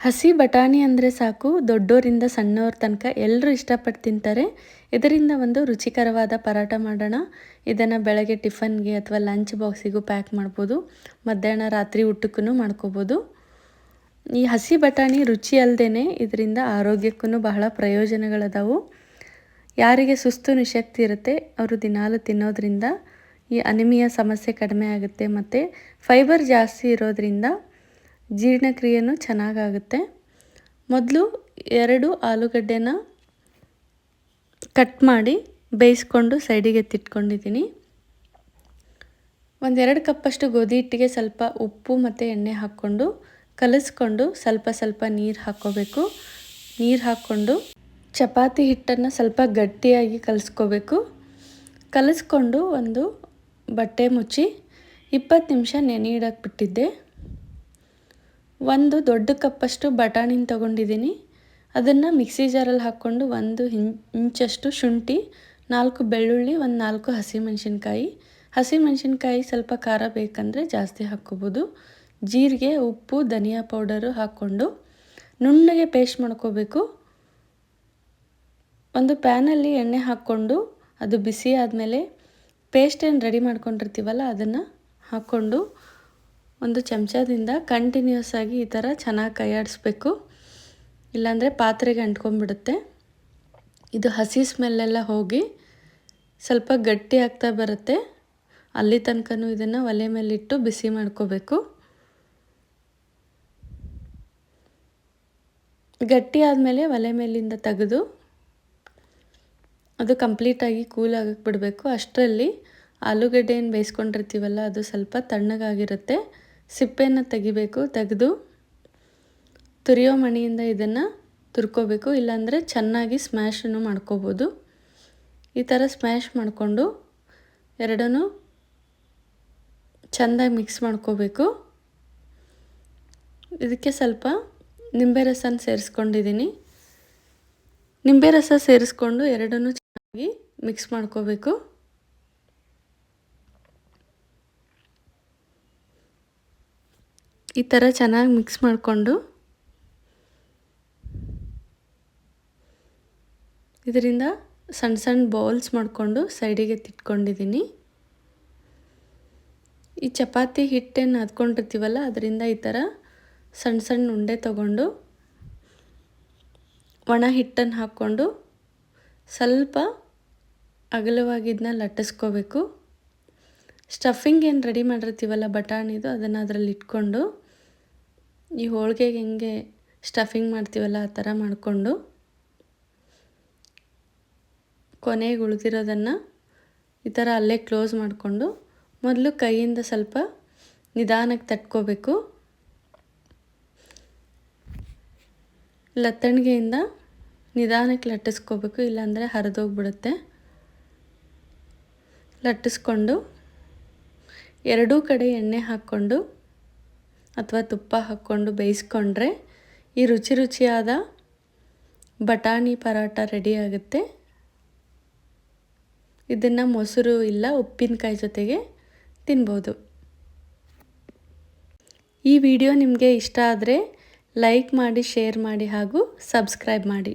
ಹಸಿ ಬಟಾಣಿ ಅಂದರೆ ಸಾಕು, ದೊಡ್ಡೋರಿಂದ ಸಣ್ಣವ್ರ ತನಕ ಎಲ್ಲರೂ ಇಷ್ಟಪಟ್ಟು ತಿಂತಾರೆ. ಇದರಿಂದ ಒಂದು ರುಚಿಕರವಾದ ಪರಾಟ ಮಾಡೋಣ. ಇದನ್ನು ಬೆಳಗ್ಗೆ ಟಿಫನ್ಗೆ ಅಥವಾ ಲಂಚ್ ಬಾಕ್ಸಿಗೂ ಪ್ಯಾಕ್ ಮಾಡ್ಬೋದು. ಮಧ್ಯಾಹ್ನ ರಾತ್ರಿ ಊಟಕ್ಕೂ ಮಾಡ್ಕೋಬೋದು. ಈ ಹಸಿ ಬಟಾಣಿ ರುಚಿ ಅಲ್ಲದೇ ಇದರಿಂದ ಆರೋಗ್ಯಕ್ಕೂ ಬಹಳ ಪ್ರಯೋಜನಗಳದಾವು. ಯಾರಿಗೆ ಸುಸ್ತು ನಿಶಕ್ತಿ ಇರುತ್ತೆ ಅವರು ದಿನಾಲು ತಿನ್ನೋದ್ರಿಂದ ಈ ಅನಿಮಿಯಾ ಸಮಸ್ಯೆ ಕಡಿಮೆ ಆಗುತ್ತೆ. ಮತ್ತು ಫೈಬರ್ ಜಾಸ್ತಿ ಇರೋದ್ರಿಂದ ಜೀರ್ಣಕ್ರಿಯೆನೂ ಚೆನ್ನಾಗಾಗುತ್ತೆ. ಮೊದಲು 2 ಆಲೂಗಡ್ಡೆನ ಕಟ್ ಮಾಡಿ ಬೇಯಿಸ್ಕೊಂಡು ಸೈಡಿಗೆ ಎತ್ತಿಟ್ಕೊಂಡಿದ್ದೀನಿ. 1-2 ಕಪ್ಪಷ್ಟು ಗೋಧಿ ಹಿಟ್ಟಿಗೆ ಸ್ವಲ್ಪ ಉಪ್ಪು ಮತ್ತು ಎಣ್ಣೆ ಹಾಕ್ಕೊಂಡು ಕಲಿಸ್ಕೊಂಡು ಸ್ವಲ್ಪ ನೀರು ಹಾಕ್ಕೋಬೇಕು. ನೀರು ಹಾಕ್ಕೊಂಡು ಚಪಾತಿ ಹಿಟ್ಟನ್ನು ಸ್ವಲ್ಪ ಗಟ್ಟಿಯಾಗಿ ಕಲಿಸ್ಕೋಬೇಕು. ಕಲಿಸ್ಕೊಂಡು ಒಂದು ಬಟ್ಟೆ ಮುಚ್ಚಿ 20 ನಿಮಿಷ ನೆನೆ ಇಡಕ್ಕೆ ಬಿಟ್ಟಿದ್ದೆ. 1 ದೊಡ್ಡ ಕಪ್ಪಷ್ಟು ಬಟಾಣಿನ ತೊಗೊಂಡಿದ್ದೀನಿ. ಅದನ್ನು ಮಿಕ್ಸಿ ಜಾರಲ್ಲಿ ಹಾಕ್ಕೊಂಡು 1 ಇಂಚಷ್ಟು ಶುಂಠಿ, 4 ಬೆಳ್ಳುಳ್ಳಿ, 4 ಹಸಿಮೆಣಸಿನ್ಕಾಯಿ. ಹಸಿಮೆಣಸಿನ್ಕಾಯಿ ಸ್ವಲ್ಪ ಖಾರ ಬೇಕಂದರೆ ಜಾಸ್ತಿ ಹಾಕ್ಕೋಬೋದು. ಜೀರಿಗೆ, ಉಪ್ಪು, ಧನಿಯಾ ಪೌಡರು ಹಾಕ್ಕೊಂಡು ನುಣ್ಣಗೆ ಪೇಸ್ಟ್ ಮಾಡ್ಕೋಬೇಕು. ಒಂದು ಪ್ಯಾನಲ್ಲಿ ಎಣ್ಣೆ ಹಾಕ್ಕೊಂಡು ಅದು ಬಿಸಿ ಆದಮೇಲೆ ಪೇಸ್ಟ್ ಏನು ರೆಡಿ ಮಾಡ್ಕೊಂಡಿರ್ತೀವಲ್ಲ ಅದನ್ನು ಹಾಕ್ಕೊಂಡು ಒಂದು ಚಮಚದಿಂದ ಕಂಟಿನ್ಯೂಸ್ ಆಗಿ ಈ ಥರ ಚೆನ್ನಾಗಿ ಕೈಯಾಡಿಸ್ಬೇಕು. ಇಲ್ಲಾಂದರೆ ಪಾತ್ರೆಗೆ ಅಂಟ್ಕೊಂಡ್ಬಿಡುತ್ತೆ. ಇದು ಹಸಿ ಸ್ಮೆಲ್ಲೆಲ್ಲ ಹೋಗಿ ಸ್ವಲ್ಪ ಗಟ್ಟಿ ಆಗ್ತಾ ಬರುತ್ತೆ. ಅಲ್ಲಿ ತನಕನೂ ಇದನ್ನು ಒಲೆ ಮೇಲಿಟ್ಟು ಬಿಸಿ ಮಾಡ್ಕೋಬೇಕು. ಗಟ್ಟಿ ಆದಮೇಲೆ ಒಲೆ ಮೇಲಿಂದ ತೆಗೆದು ಅದು ಕಂಪ್ಲೀಟಾಗಿ ಕೂಲ್ ಆಗಕ್ಕೆ ಬಿಡಬೇಕು. ಅಷ್ಟರಲ್ಲಿ ಆಲೂಗಡ್ಡೆ ಏನು ಬೇಯಿಸ್ಕೊಂಡಿರ್ತೀವಲ್ಲ ಅದು ಸ್ವಲ್ಪ ತಣ್ಣಗಾಗಿರುತ್ತೆ. ಸಿಪ್ಪೆನ ತೆಗಿಬೇಕು. ತೆಗೆದು ತುರಿಯೋ ಮಣಿಯಿಂದ ಇದನ್ನು ತುರ್ಕೋಬೇಕು. ಇಲ್ಲಾಂದರೆ ಚೆನ್ನಾಗಿ ಸ್ಮ್ಯಾಶನ್ನು ಮಾಡ್ಕೋಬೋದು. ಈ ಥರ ಸ್ಮ್ಯಾಶ್ ಮಾಡಿಕೊಂಡು ಎರಡನ್ನೂ ಚೆಂದಾಗಿ ಮಿಕ್ಸ್ ಮಾಡ್ಕೋಬೇಕು. ಇದಕ್ಕೆ ಸ್ವಲ್ಪ ನಿಂಬೆ ರಸನ ಸೇರಿಸ್ಕೊಂಡಿದ್ದೀನಿ. ನಿಂಬೆ ರಸ ಸೇರಿಸ್ಕೊಂಡು ಎರಡನ್ನೂ ಚೆನ್ನಾಗಿ ಮಿಕ್ಸ್ ಮಾಡ್ಕೋಬೇಕು. ಈ ಥರ ಚೆನ್ನಾಗಿ ಮಿಕ್ಸ್ ಮಾಡಿಕೊಂಡು ಇದರಿಂದ ಸಣ್ಣ ಬೌಲ್ಸ್ ಮಾಡಿಕೊಂಡು ಸೈಡಿಗೆ ಎತ್ತಿಟ್ಕೊಂಡಿದ್ದೀನಿ. ಈ ಚಪಾತಿ ಹಿಟ್ಟನ್ನು ಅದ್ಕೊಂಡಿರ್ತೀವಲ್ಲ ಅದರಿಂದ ಈ ಥರ ಸಣ್ಣ ಉಂಡೆ ತಗೊಂಡು ಒಣ ಹಿಟ್ಟನ್ನು ಹಾಕ್ಕೊಂಡು ಸ್ವಲ್ಪ ಅಗಲವಾಗಿದ್ದನ್ನ ಲಟ್ಟಿಸ್ಕೋಬೇಕು. ಸ್ಟಫಿಂಗ್ ಏನು ರೆಡಿ ಮಾಡಿರ್ತೀವಲ್ಲ ಬಟಾಣಿದು ಅದನ್ನು ಅದರಲ್ಲಿ ಇಟ್ಕೊಂಡು ಈ ಹೋಳಿಗೆಗೆ ಹೆಂಗೆ ಸ್ಟಫಿಂಗ್ ಮಾಡ್ತೀವಲ್ಲ ಆ ಥರ ಮಾಡಿಕೊಂಡು ಕೊನೆಗೆ ಉಳಿದಿರೋದನ್ನು ಈ ಥರ ಅಲ್ಲೇ ಕ್ಲೋಸ್ ಮಾಡಿಕೊಂಡು ಮೊದಲು ಕೈಯಿಂದ ಸ್ವಲ್ಪ ನಿಧಾನಕ್ಕೆ ತಟ್ಕೋಬೇಕು. ಲತ್ತಣಿಗೆಯಿಂದ ನಿಧಾನಕ್ಕೆ ಲಟ್ಟಿಸ್ಕೋಬೇಕು, ಇಲ್ಲಾಂದರೆ ಹರಿದೋಗ್ಬಿಡುತ್ತೆ. ಲಟ್ಟಿಸ್ಕೊಂಡು ಎರಡೂ ಕಡೆ ಎಣ್ಣೆ ಹಾಕ್ಕೊಂಡು ಅಥವಾ ತುಪ್ಪ ಹಾಕ್ಕೊಂಡು ಬೇಯಿಸ್ಕೊಂಡ್ರೆ ಈ ರುಚಿಯಾದ ಬಟಾಣಿ ಪರಾಟ ರೆಡಿ ಆಗುತ್ತೆ. ಇದನ್ನು ಮೊಸರು ಇಲ್ಲ ಉಪ್ಪಿನಕಾಯಿ ಜೊತೆಗೆ ತಿನ್ಬೋದು. ಈ ವಿಡಿಯೋ ನಿಮಗೆ ಇಷ್ಟ ಆದರೆ ಲೈಕ್ ಮಾಡಿ, ಶೇರ್ ಮಾಡಿ ಹಾಗೂ ಸಬ್ಸ್ಕ್ರೈಬ್ ಮಾಡಿ.